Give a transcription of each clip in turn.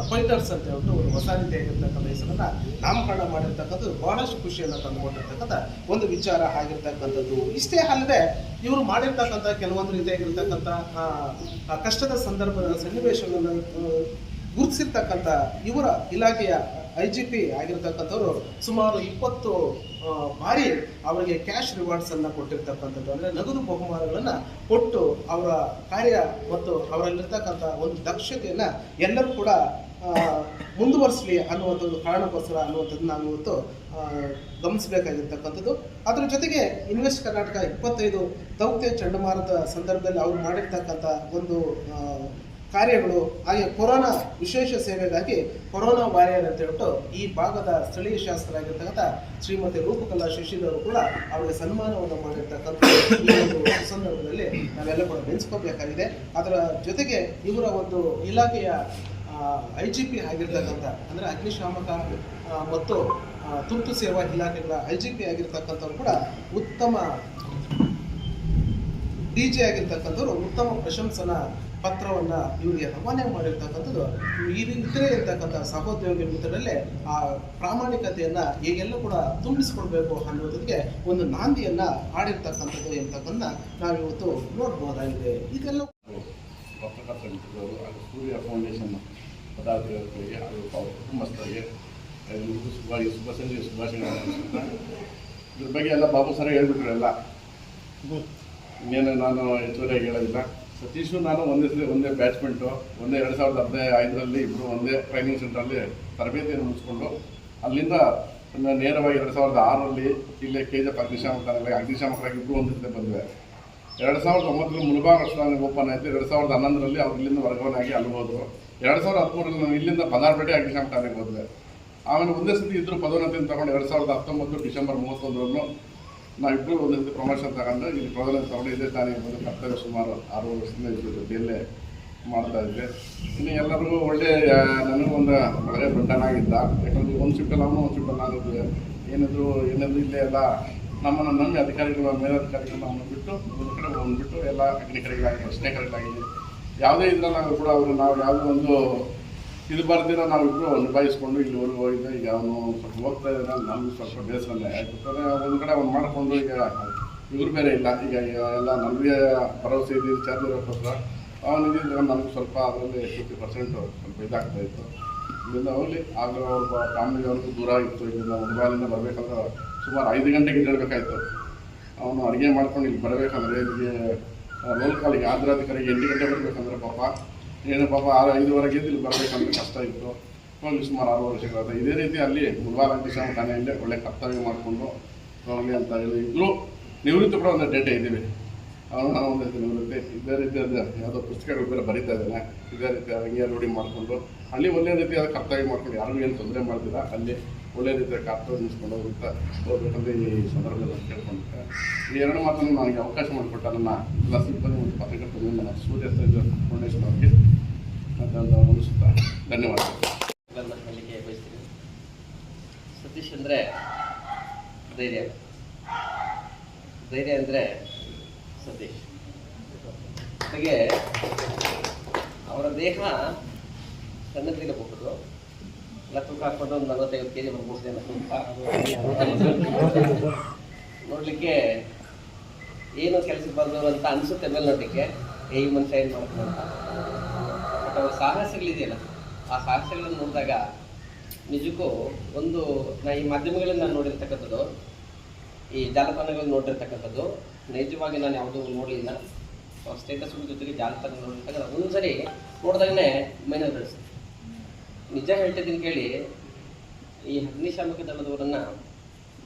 Fighters ಅಂತ ಹೇಳ್ಬಿಟ್ಟು ಒಂದು ಹೊಸ ರೀತಿಯಾಗಿರ್ತಕ್ಕಂಥ ಹೆಸರನ್ನ ನಾಮಕರಣ ಮಾಡಿರ್ತಕ್ಕಂಥದ್ದು ಬಹಳಷ್ಟು ಖುಷಿಯನ್ನು ತಂದುಕೊಟ್ಟಿರ್ತಕ್ಕಂಥ ಒಂದು ವಿಚಾರ ಆಗಿರ್ತಕ್ಕಂಥದ್ದು. ಇಷ್ಟೇ ಅಲ್ಲದೆ ಇವರು ಮಾಡಿರ್ತಕ್ಕಂಥ ಕೆಲವೊಂದು ರೀತಿಯಾಗಿರ್ತಕ್ಕಂಥ ಕಷ್ಟದ ಸಂದರ್ಭದ ಸನ್ನಿವೇಶಗಳನ್ನು ಗುರುತಿಸಿರ್ತಕ್ಕಂಥ ಇವರ ಇಲಾಖೆಯ IGP ಆಗಿರ್ತಕ್ಕಂಥವ್ರು ಸುಮಾರು 20 ಬಾರಿ ಅವರಿಗೆ ಕ್ಯಾಶ್ ರಿವಾರ್ಡ್ಸ್ ಅನ್ನ ಕೊಟ್ಟಿರ್ತಕ್ಕಂಥದ್ದು, ಅಂದರೆ ನಗದು ಬಹುಮಾನಗಳನ್ನು ಕೊಟ್ಟು ಅವರ ಕಾರ್ಯ ಮತ್ತು ಅವರಲ್ಲಿರ್ತಕ್ಕಂಥ ಒಂದು ದಕ್ಷತೆಯನ್ನ ಎಲ್ಲರೂ ಕೂಡ ಮುಂದುವರಿಸಲಿ ಅನ್ನುವಂಥದ್ದು ಕಾರಣಕ್ಕೋಸ್ಕರ ಅನ್ನುವಂಥದ್ದು ನಾವು ಇವತ್ತು ಗಮನಿಸಬೇಕಾಗಿರ್ತಕ್ಕಂಥದ್ದು. ಅದರ ಜೊತೆಗೆ ಇನ್ವೆಸ್ಟ್ ಕರ್ನಾಟಕ 25 ತೌಕ್ತೆ ಚಂಡಮಾರುತ ಸಂದರ್ಭದಲ್ಲಿ ಅವರು ಮಾಡಿರ್ತಕ್ಕಂಥ ಒಂದು ಕಾರ್ಯಗಳು, ಹಾಗೆ ಕೊರೋನಾ ವಿಶೇಷ ಸೇವೆಗಾಗಿ ಕೊರೋನಾ ವಾರಿಯರ್ ಅಂತ ಹೇಳ್ಬಿಟ್ಟು ಈ ಭಾಗದ ಸ್ಥಳೀಯ ಶಾಸಕರಾಗಿರ್ತಕ್ಕಂಥ ಶ್ರೀಮತಿ ರೂಪಕಲಾ ಶಶಿಲ್ ಅವರು ಕೂಡ ಅವರಿಗೆ ಸನ್ಮಾನವನ್ನು ಮಾಡಿರ್ತಕ್ಕಂಥ ಈ ಒಂದು ಸಂದರ್ಭದಲ್ಲಿ ನಾವೆಲ್ಲ ಕೂಡ ನೆನೆಸ್ಕೋಬೇಕಾಗಿದೆ. ಅದರ ಜೊತೆಗೆ ಇವರ ಒಂದು ಇಲಾಖೆಯ IGP ಆಗಿರ್ತಕ್ಕಂಥ ಅಂದರೆ ಅಗ್ನಿಶಾಮಕ ಮತ್ತು ತುರ್ತು ಸೇವಾ ಇಲಾಖೆಗಳ IGP ಆಗಿರ್ತಕ್ಕಂಥವ್ರು ಕೂಡ ಉತ್ತಮ DJ ಆಗಿರ್ತಕ್ಕಂಥವ್ರು ಉತ್ತಮ ಪ್ರಶಂಸನ ಪತ್ರವನ್ನ ಇವರಿಗೆ ರವಾನೆ ಮಾಡಿರ್ತಕ್ಕಂಥದ್ದು. ಇತರೆ ಇರ್ತಕ್ಕಂಥ ಸಹೋದ್ಯೋಗಿ ಮಿತ್ರರಲ್ಲೇ ಆ ಪ್ರಾಮಾಣಿಕತೆಯನ್ನ ಈಗೆಲ್ಲ ಕೂಡ ತುಂಬಿಸಿಕೊಡ್ಬೇಕು ಅನ್ನೋದಕ್ಕೆ ಒಂದು ನಾಂದಿಯನ್ನ ಆಡಿರ್ತಕ್ಕಂಥದ್ದು ಎಂತಕ್ಕನ್ನ ನಾವಿವತ್ತು ನೋಡ್ಬೋದಾಗಿದೆ. ಇದೆಲ್ಲ ಪತ್ರಕರ್ತ ಮಿತ್ರರು ಹಾಗೂ ಸೂರ್ಯ ಫೌಂಡೇಶನ್ ಪದಾಧಿಕಾರಿಗಳಿಗೆ ಹಾಗೂ ಕುಟುಂಬಸ್ಥರಿಗೆ ಶುಭ ಸಂಜೆ ಶುಭಾಶಯಗಳನ್ನು. ಇದ್ರ ಬಗ್ಗೆ ಎಲ್ಲ ಬಾಬು ಸರ ಹೇಳ್ಬಿಟ್ರು ಎಲ್ಲ, ಇನ್ನೇನು ನಾನು ಹೆಚ್ಚುವರಿಯಾಗಿ ಹೇಳೋದಿಲ್ಲ. ಸತೀಶು ನಾನು ಒಂದೇ ಬ್ಯಾಚ್ಮೆಂಟು, ಒಂದೇ 2015ರಲ್ಲಿ ಇಬ್ಬರು ಒಂದೇ ಟ್ರೈನಿಂಗ್ ಸೆಂಟ್ರಲ್ಲಿ ತರಬೇತಿಯನ್ನು ಮುಗಿಸ್ಕೊಂಡು ಅಲ್ಲಿಂದ ನೇರವಾಗಿ 2006ರಲ್ಲಿ ಇಲ್ಲೇ KJP ಅಗ್ನಿಶಾಮಕರಾಗಿ ಇಬ್ಬರು ಒಂದೇ ಜೊತೆ ಬಂದಿವೆ. 2009ರಲ್ಲಿ ಮುಳಬಾಗ ರಕ್ಷಣಾ ಓಪನ್ ಆಯಿತು. 2011ರಲ್ಲಿ ಅವ್ರು ಇಲ್ಲಿಂದ ವರ್ಗಾವಣೆ ಆಗಿ ಅಲ್ಲಿ ಹೋದರು. 2013ರಲ್ಲಿ ನಾವು ಇಲ್ಲಿಂದ ಬದಾರ್ಪೇಟೆ ಅಗ್ನಿಶಾಮಕ ಠಾಣೆಗೆ ಹೋದ್ವಿ. ಆಮೇಲೆ ಒಂದೇ ಸತಿ ಇದ್ದರು ಪದೋನ್ನತಿಯನ್ನು ತಗೊಂಡು 2019 ಡಿಸೆಂಬರ್ 31ರಂದು ನಾವಿಬ್ಬರು ಒಂದೇ ಸತಿ ಪ್ರಮೋಷನ್ ತಗೊಂಡು ಇಲ್ಲಿ ಪದೋನ್ನತಿ ತಗೊಂಡು ಇದೇ ತಾನೇ ಬಂದು ಕರ್ತವ್ಯ ಸುಮಾರು 6 ವರ್ಷದಿಂದ ಇದ್ರ ಜೊತೆಯಲ್ಲೇ ಮಾಡ್ತಾ ಇದ್ದೆ. ಇನ್ನು ಎಲ್ಲರಿಗೂ ಒಳ್ಳೆ ನನಗೂ ಒಂದು ಒಳ್ಳೆ ದೊಡ್ಡನಾಗಿದ್ದ. ಯಾಕಂದರೆ ಒಂದು ಶಿಫ್ಟಲ್ಲಿ ಅವನು ಒಂದು ಶಿಫ್ಟಲ್ಲಿ ನಾನಿದ್ವಿ. ಏನಿದ್ರು ಇಲ್ಲೇ ಎಲ್ಲ ನಮ್ಮನ್ನು ನಂಬಿ ಅಧಿಕಾರಿಗಳು ಮೇಲಧಿಕಾರಿಗಳು ನಮ್ಮನ್ನು ಬಿಟ್ಟು ಒಂದು ಕಡೆ ಬಂದುಬಿಟ್ಟು ಎಲ್ಲ ಅಗ್ನಿಕರಿಗಳಾಗಿ ಸ್ನೇಹಿತರಿಗಳಾಗಿ ಯಾವುದೇ ಇದ್ರಲ್ಲಿ ನಾವು ಕೂಡ ನಾವು ಯಾವುದೇ ಒಂದು ಇದು ಬರ್ದಿರೋ ನಾವಿಬ್ಬರು ನಿಭಾಯಿಸ್ಕೊಂಡು ಇಲ್ಲಿವರೆಗೂ ಹೋಗಿದ್ದೆ. ಈಗ ಅವನು ಸ್ವಲ್ಪ ಹೋಗ್ತಾ ಇದ್ದಾನೆ, ನನಗೂ ಸ್ವಲ್ಪ ಬೇಸರನೇ ಯಾಕಂದರೆ ಒಂದು ಕಡೆ ಅವ್ನು ಮಾಡಿಕೊಂಡು ಈಗ ಇವ್ರು ಬೇರೆ ಇಲ್ಲ. ಈಗ ಎಲ್ಲ ನನಗೆ ಭರವಸೆ ಇದೆ ಚಾರ್ಜಿರೋಕ್ಕೋಸ್ಕರ ಅವನಿಗೆ ನನಗೆ ಸ್ವಲ್ಪ ಅದರಲ್ಲಿ 50% ಸ್ವಲ್ಪ ಇದಾಗ್ತಾಯಿತ್ತು. ಇಲ್ಲಿಂದ ಹೋಗಲಿ ಆಗ ಅವ್ರ ಫ್ಯಾಮಿಲಿಯವ್ರಿಗೂ ದೂರ ಇತ್ತು. ಇಲ್ಲಿಂದ ಮೊಬೈಲಿಂದ ಬರಬೇಕಂದ್ರೆ ಸುಮಾರು 5 ಗಂಟೆಗೆ ಹೇಳಬೇಕಾಯ್ತು. ಅವನು ಅಡುಗೆ ಮಾಡ್ಕೊಂಡು ಇಲ್ಲಿ ಬರಬೇಕಂದ್ರೆ ಇಲ್ಲಿಗೆ ರೋಲ್ ಕಾಲಿಗೆ ಆದ್ರಾಧಿಕಾರಿಗೆ 8 ಗಂಟೆ ಬರಬೇಕಂದ್ರೆ ಪಾಪ 5:05 ಇಲ್ಲಿ ಬರಬೇಕಂದ್ರೆ ಕಷ್ಟ ಇತ್ತು. ಹೋಗಲಿ ಸುಮಾರು 6 ವರ್ಷಗಳಾದ ಇದೇ ರೀತಿ ಅಲ್ಲಿ ಮುಳಬಾಗ ಅಗ್ನಿಶಾಮಕ ಠಾಣೆಯಲ್ಲೇ ಒಳ್ಳೆ ಕರ್ತವ್ಯ ಮಾಡಿಕೊಂಡು ಹೋಗಲಿ ಅಂತ ಹೇಳಿ ಇದ್ದರೂ ನಿವೃತ್ತಿ ಕೂಡ ಒಂದು ಡೇಟೆ ಇದ್ದೀವಿ. ಅವನು ನಾನು ಒಂದು ನಿವೃತ್ತಿ ಇದೇ ರೀತಿಯಾದ ಯಾವುದೋ ಪುಸ್ತಕಗಳು ಬೇರೆ ಬರೀತಾ ಇದ್ದಾನೆ. ಇದೇ ರೀತಿ ಹಂಗೆ ರೂಢಿ ಮಾಡಿಕೊಂಡು ಅಲ್ಲಿ ಒಳ್ಳೆ ರೀತಿಯಾದ ಕರ್ತವ್ಯ ಮಾಡ್ಕೊಂಡು ಯಾರಿಗೂ ಏನು ತೊಂದರೆ ಮಾಡ್ತಿಲ್ಲ, ಅಲ್ಲಿ ಒಳ್ಳೆ ರೀತಿಯ ಕರ್ತವ್ಯ ನಿಲ್ಲಿಸ್ಕೊಂಡು ಹೋಗ್ಬೇಕಂದ್ರೆ ಈ ಸಂದರ್ಭದಲ್ಲಿ ಕೇಳ್ಕೊಂಡಿದ್ದೆ. ಈ 2 ಮಾತನ್ನು ನನಗೆ ಅವಕಾಶ ಮಾಡಿಕೊಟ್ಟ ನನ್ನ ಎಲ್ಲ ಸಿಬ್ಬಂದಿ ಮತ್ತು ಪತ್ರಕರ್ತರು ನನ್ನ ಸೂರ್ಯ ಫೌಂಡೇಶನ್ ಅವರಿಗೆ ಮುಗಿಸುತ್ತಾ ಧನ್ಯವಾದಗಳು ಹೇಳಲಿಕ್ಕೆ ಬಯಸ್ತೀನಿ. ಸತೀಶ್ ಅಂದರೆ ಧೈರ್ಯ ಅಂದರೆ ಸತೀಶ್. ಜೊತೆಗೆ ಅವರ ದೇಹ ಸಣ್ಣದಿರಬಹುದು, ಎಲ್ಲ ತೂಕ ಹಾಕೊಂಡು ಒಂದು 45 kg ಬರ್ಬೋದು ತೂಕ. ನೋಡಲಿಕ್ಕೆ ಏನು ಕೆಲಸಕ್ಕೆ ಬಂದವರು ಅಂತ ಅನಿಸುತ್ತೆ ಮೇಲೆ ನೋಡಲಿಕ್ಕೆ, ಈ ಮನುಷ್ಯ ಏನು ಮಾಡ್ತಾರೆ ಅಂತ. ಬಟ್ ಅವ್ರ ಸಾಹಸಗಳಿದೆಯಲ್ಲ, ಆ ಸಾಹಸಗಳನ್ನು ನೋಡಿದಾಗ ನಿಜಕ್ಕೂ ಒಂದು ಈ ಮಾಧ್ಯಮಗಳಲ್ಲಿ ನಾನು ನೋಡಿರ್ತಕ್ಕಂಥದ್ದು, ಈ ಜಾಲತಾಣಗಳಲ್ಲಿ ನೋಡಿರ್ತಕ್ಕಂಥದ್ದು ನೈಜವಾಗಿ ನಾನು ಯಾವುದೂ ನೋಡಲಿಲ್ಲ. ಸ್ಟೇಟಸ್ ಜೊತೆಗೆ ಜಾಲತಾಣ ನೋಡಿರ್ತಕ್ಕಂಥ ಒಂದ್ಸರಿ ನೋಡಿದಾಗಲೇ ಮೈನಲ್ಲಿ ಬೆಳೆಸುತ್ತೆ. ನಿಜ ಹೇಳ್ತಿದ್ದೀನಿ ಕೇಳಿ, ಈ ಅಗ್ನಿಶಾಮಕ ದಳದವರನ್ನು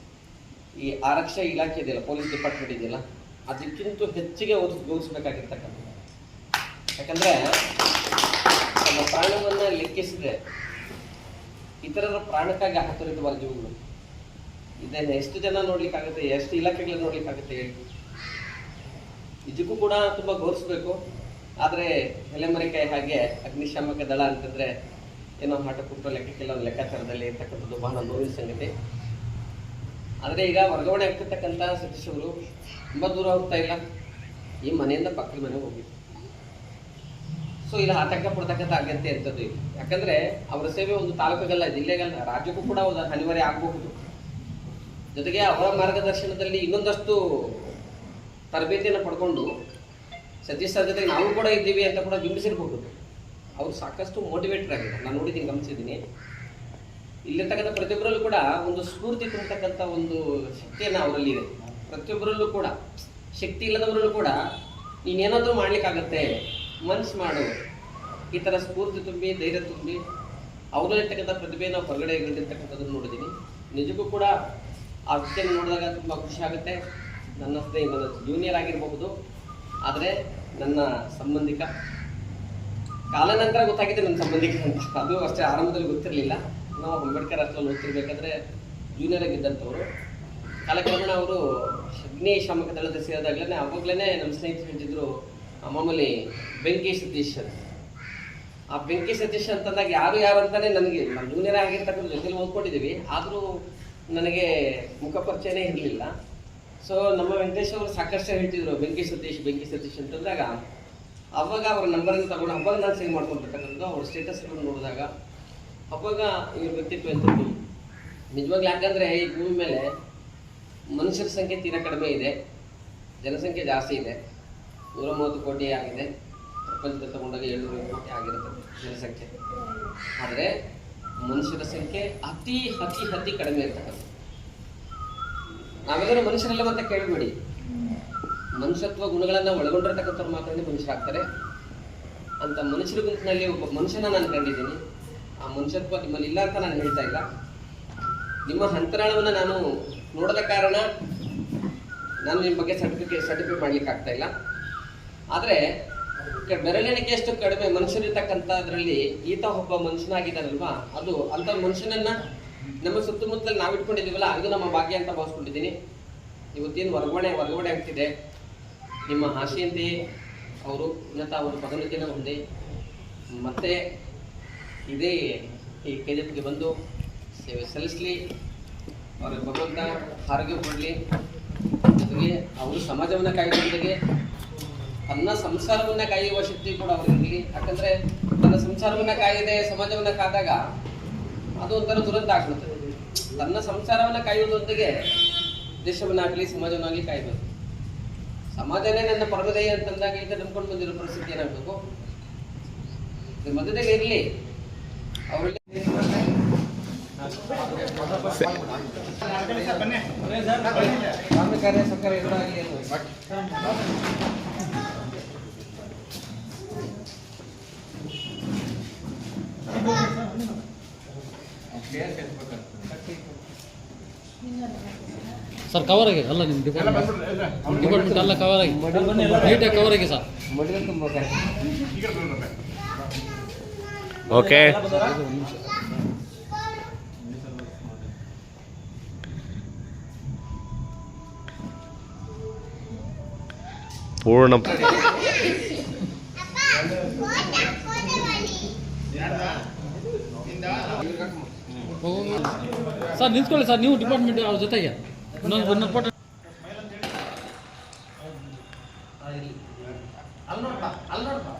ಈ ಆರಕ್ಷಾ ಇಲಾಖೆ ಇದೆಯಲ್ಲ, ಪೊಲೀಸ್ ಡಿಪಾರ್ಟ್ಮೆಂಟ್ ಇದೆಯಲ್ಲ, ಅದಕ್ಕಿಂತ ಹೆಚ್ಚಿಗೆ ಗೌರವಿಸಬೇಕಾಗಿರ್ತಕ್ಕಂಥದ್ದು. ಯಾಕಂದರೆ ನಮ್ಮ ಪ್ರಾಣವನ್ನು ಲೆಕ್ಕಿಸಿದ್ರೆ ಇತರರ ಪ್ರಾಣಕ್ಕಾಗಿ ಹಾತೊರೆಯುವ ಜೀವಗಳು ಇದನ್ನು ಎಷ್ಟು ಜನ ನೋಡ್ಲಿಕ್ಕಾಗುತ್ತೆ, ಎಷ್ಟು ಇಲಾಖೆಗಳನ್ನ ನೋಡ್ಲಿಕ್ಕಾಗುತ್ತೆ ಹೇಳಿ. ಇದಕ್ಕೂ ಕೂಡ ತುಂಬ ಗೌರವಿಸಬೇಕು. ಆದರೆ ಎಲೆಮರೆಕಾಯಿ ಹಾಗೆ ಅಗ್ನಿಶಾಮಕ ದಳ ಅಂತಂದರೆ ಏನೋ ಆಟ ಕುಟ್ಟು ಲೆಕ್ಕಕ್ಕಿಲ್ಲ, ಒಂದು ಲೆಕ್ಕಾಚಾರದಲ್ಲಿ ಇರ್ತಕ್ಕಂಥದ್ದು ಬಹಳ ನೋವಿನ ಸಂಗತಿ. ಆದರೆ ಈಗ ವರ್ಗಾವಣೆ ಆಗ್ತಿರ್ತಕ್ಕಂಥ ಸತೀಶ್ ಅವರು ತುಂಬ ದೂರ ಹೋಗ್ತಾ ಇಲ್ಲ, ಈ ಮನೆಯಿಂದ ಪಕ್ಕದ ಮನೆಗೆ ಹೋಗಿದ್ರು. ಸೊ ಇಲ್ಲಿ ಆತಂಕ ಪಡ್ತಕ್ಕಂಥ ಅಗತ್ಯ ಇರ್ತದೆ ಇಲ್ಲಿ. ಯಾಕಂದ್ರೆ ಅವರ ಸೇವೆ ಒಂದು ತಾಲೂಕಿಗಲ್ಲ, ಜಿಲ್ಲೆಗಲ್ಲ, ರಾಜ್ಯಕ್ಕೂ ಕೂಡ ಒಂದು ಅನಿವಾರ್ಯ ಆಗಬಹುದು. ಜೊತೆಗೆ ಅವರ ಮಾರ್ಗದರ್ಶನದಲ್ಲಿ ಇನ್ನೊಂದಷ್ಟು ತರಬೇತಿಯನ್ನು ಪಡ್ಕೊಂಡು ಸತೀಶ್ ಸರ್ ಜೊತೆಗೆ ನಾವು ಕೂಡ ಇದ್ದೀವಿ ಅಂತ ಕೂಡ ಬಿಂಬಿಸಿರ್ಬಹುದು. ಅವರು ಸಾಕಷ್ಟು ಮೋಟಿವೇಟರ್ ಆಗಿದೆ, ನಾನು ನೋಡಿದ್ದೀನಿ, ಗಮನಿಸಿದ್ದೀನಿ. ಇಲ್ಲಿರ್ತಕ್ಕಂಥ ಪ್ರತಿಯೊಬ್ಬರಲ್ಲೂ ಕೂಡ ಒಂದು ಸ್ಫೂರ್ತಿ ತುಂಬತಕ್ಕಂಥ ಒಂದು ಶಕ್ತಿಯನ್ನು ಅವರಲ್ಲಿ ಇದೆ. ಪ್ರತಿಯೊಬ್ಬರಲ್ಲೂ ಕೂಡ ಶಕ್ತಿ ಇಲ್ಲದವರಲ್ಲೂ ಕೂಡ ನೀನೇನಾದರೂ ಮಾಡ್ಲಿಕ್ಕಾಗತ್ತೆ, ಮನ್ಸು ಮಾಡು, ಈ ಥರ ಸ್ಫೂರ್ತಿ ತುಂಬಿ ಧೈರ್ಯ ತುಂಬಿ ಅವರಲ್ಲಿರ್ತಕ್ಕಂಥ ಪ್ರತಿಭೆಯನ್ನು ಹೊರಗಡೆ ಇಳಿದಿರ್ತಕ್ಕಂಥದ್ದನ್ನು ನೋಡಿದ್ದೀನಿ. ನಿಜಕ್ಕೂ ಕೂಡ ಆ ವ್ಯಕ್ತಿಯನ್ನು ನೋಡಿದಾಗ ತುಂಬ ಖುಷಿ ಆಗುತ್ತೆ. ನನ್ನ ನನ್ನ ಜೂನಿಯರ್ ಆಗಿರಬಹುದು, ಆದರೆ ನನ್ನ ಸಂಬಂಧಿಕ. ಕಾಲಾನಂತರ ಗೊತ್ತಾಗಿದೆ ನನ್ನ ಸಂಬಂಧಿಕ ಅಂತ. ಅದು ಅಷ್ಟೇ ಆರಂಭದಲ್ಲಿ ಗೊತ್ತಿರಲಿಲ್ಲ. ನಾವು ಅಂಬೇಡ್ಕರ್ ಹಾಸ್ಟೆಲ್ ಓದ್ತಿರ್ಬೇಕಾದ್ರೆ ಜೂನಿಯರ್ ಆಗಿದ್ದಂಥವ್ರು. ಕಾಲಕ್ರಮೇಣ ಅವರು ಅಗ್ನಿಶಾಮಕ ದಳದ ಸೇರಿದಾಗಲೇ ಅವಾಗಲೇ ನಮ್ಮ ಸ್ನೇಹಿತರು ಹೇಳ್ತಿದ್ರು, ಮಾಮೂಲಿ ಬೆಂಕಿ ಸತೀಶ್ ಅಂತ. ಆ ಬೆಂಕಿ ಸತೀಶ್ ಅಂತಂದಾಗ ಯಾರು ಅಂತಾನೆ ನನಗೆ, ನಮ್ಮ ಜೂನಿಯರ್ ಆಗಿರ್ತಕ್ಕಂಥ ಜೊತೆಲಿ ಓದ್ಕೊಂಡಿದ್ದೀವಿ, ಆದರೂ ನನಗೆ ಮುಖ ಪರಿಚಯನೇ ಇರಲಿಲ್ಲ. ಸೊ ನಮ್ಮ ವೆಂಕಟೇಶ್ ಅವರು ಸಾಕಷ್ಟು ಹೇಳ್ತಿದ್ರು ಬೆಂಕಿ ಸತೀಶ್ ಅಂತಂದಾಗ ಅವಾಗ ಅವ್ರ ನಂಬರನ್ನು ತಗೊಂಡು ಅವಾಗ ನಾನು ಸೇವ್ ಮಾಡ್ಕೊಂಡಿರ್ತಕ್ಕಂಥದ್ದು. ಅವ್ರ ಸ್ಟೇಟಸ್ಗಳನ್ನು ನೋಡಿದಾಗ ಅವಾಗ ಇವ್ರ ವ್ಯಕ್ತಿತ್ವ ಎಂಥದ್ದು ನಿಜವಾಗ್ಲೂ. ಯಾಕಂದರೆ ಈ ಭೂಮಿ ಮೇಲೆ ಮನುಷ್ಯರ ಸಂಖ್ಯೆ ತೀರಾ ಕಡಿಮೆ ಇದೆ, ಜನಸಂಖ್ಯೆ ಜಾಸ್ತಿ ಇದೆ. 130 ಕೋಟಿ ಆಗಿದೆ, ಪ್ರಪಂಚದಲ್ಲಿ ತಗೊಂಡಾಗ 700 ಕೋಟಿ ಆಗಿರುತ್ತೆ ಜನಸಂಖ್ಯೆ. ಆದರೆ ಮನುಷ್ಯರ ಸಂಖ್ಯೆ ಅತಿ ಕಡಿಮೆ ಇರ್ತಕ್ಕಂಥ. ನಾವೆಲ್ಲರೂ ಮನುಷ್ಯರೆಲ್ಲ ಅಂತ ಕೇಳಬೇಡಿ, ಮನುಷ್ಯತ್ವ ಗುಣಗಳನ್ನು ಒಳಗೊಂಡಿರ್ತಕ್ಕಂಥವ್ರು ಮಾತ್ರ ಮನುಷ್ಯರಾಗ್ತಾರೆ. ಅಂತ ಮನುಷ್ಯರ ಗುಂಪಿನಲ್ಲಿ ಒಬ್ಬ ಮನುಷ್ಯನ ನಾನು ಕಂಡಿದ್ದೀನಿ. ಆ ಮನುಷ್ಯತ್ವ ನಿಮ್ಮಲ್ಲಿ ಇಲ್ಲ ಅಂತ ನಾನು ಹೇಳ್ತಾ ಇಲ್ಲ. ನಿಮ್ಮ ಅಂತರಾಳವನ್ನು ನಾನು ನೋಡದ ಕಾರಣ ನಾನು ನಿಮ್ಮ ಬಗ್ಗೆ ಸರ್ಟಿಫಿಕೇಟ್ ಮಾಡ್ಲಿಕ್ಕೆ ಆಗ್ತಾ ಇಲ್ಲ. ಆದರೆ ಬೆರಳೆಣಿಕೆಯಷ್ಟು ಕಡಿಮೆ ಮನುಷ್ಯರಿರ್ತಕ್ಕಂಥದ್ರಲ್ಲಿ ಈತ ಒಬ್ಬ ಮನುಷ್ಯನಾಗಿದ್ದಾನಲ್ವಾ, ಅದು ಅಂಥ ಮನುಷ್ಯನನ್ನ ನಮ್ಮ ಸುತ್ತಮುತ್ತಲಲ್ಲಿ ನಾವು ಇಟ್ಕೊಂಡಿದ್ದೀವಲ್ಲ, ಅದು ನಮ್ಮ ಭಾಗ್ಯ ಅಂತ ಭಾವಿಸ್ಕೊಂಡಿದ್ದೀನಿ. ಇವತ್ತೇನು ವರ್ಗಾವಣೆ ಆಗ್ತಿದೆ, ನಿಮ್ಮ ಆಶೆಯಂತೆಯೇ ಅವರು ಉನ್ನತ ಅವರು ಪದೋನ್ನತಿಯನ್ನು ಹೊಂದಿ ಮತ್ತೆ ಇದೇ ಈ ಕೆಜೆಪ್ಗೆ ಬಂದು ಸೇವೆ ಸಲ್ಲಿಸಲಿ. ಅವರ ಭಗವಂತ ಆರೋಗ್ಯ ಕೊಡಲಿ. ಜೊತೆಗೆ ಅವರು ಸಮಾಜವನ್ನು ಕಾಯುವ ಜೊತೆಗೆ ತನ್ನ ಸಂಸಾರವನ್ನು ಕಾಯುವ ಶಕ್ತಿ ಕೂಡ ಅವರಿರಲಿ. ಯಾಕಂದರೆ ತನ್ನ ಸಂಸಾರವನ್ನು ಕಾಯದೆ ಸಮಾಜವನ್ನು ಕಾದಾಗ ಅದು ಒಂಥರ ದುರಂತ ಆಗ್ಬಿಡ್ತದೆ. ತನ್ನ ಸಂಸಾರವನ್ನು ಕಾಯುವುದರೊಂದಿಗೆ ದೇಶವನ್ನಾಗಲಿ ಸಮಾಜವನ್ನಾಗಲಿ ಕಾಯಬೇಕು. ಸಮಾಜನೇ ನನ್ನ ಪರಮದಯ ಅಂತಂದಾಗ ಈಗ ನಂಬ್ಕೊಂಡು ಬಂದಿರೋ ಪರಿಸ್ಥಿತಿ ಏನಾಗಬೇಕು, ಮಧ್ಯದಲ್ಲಿ ಇರಲಿ. ಅವರಲ್ಲಿ ಕಾರ್ಯ ಸರ್ಕಾರ ಎದುರಾಗಲಿ ಸರ್. ಕವರ್ ಆಗಿದೆ ಅಲ್ಲ, ನಿಮ್ಮ ಡಿಪಾರ್ಟ್ಮೆಂಟ್ ಎಲ್ಲ ಕವರ್ ಆಗಿ ನೀಟಾಗಿ ಕವರ್ ಆಗಿ ಸರ್. ಓಕೆ, ಪೂರ್ಣ ಸರ್ ನಿಂತ್ಕೊಳ್ಳಿ ಸರ್, ನೀವು ಡಿಪಾರ್ಟ್ಮೆಂಟ್ ಅವ್ರ ಜೊತೆಗೆ ಇನ್ನೊಂದು ಫೋಟೋ. ಅಲ್ಲಿ ನೋಡ್ಬಾ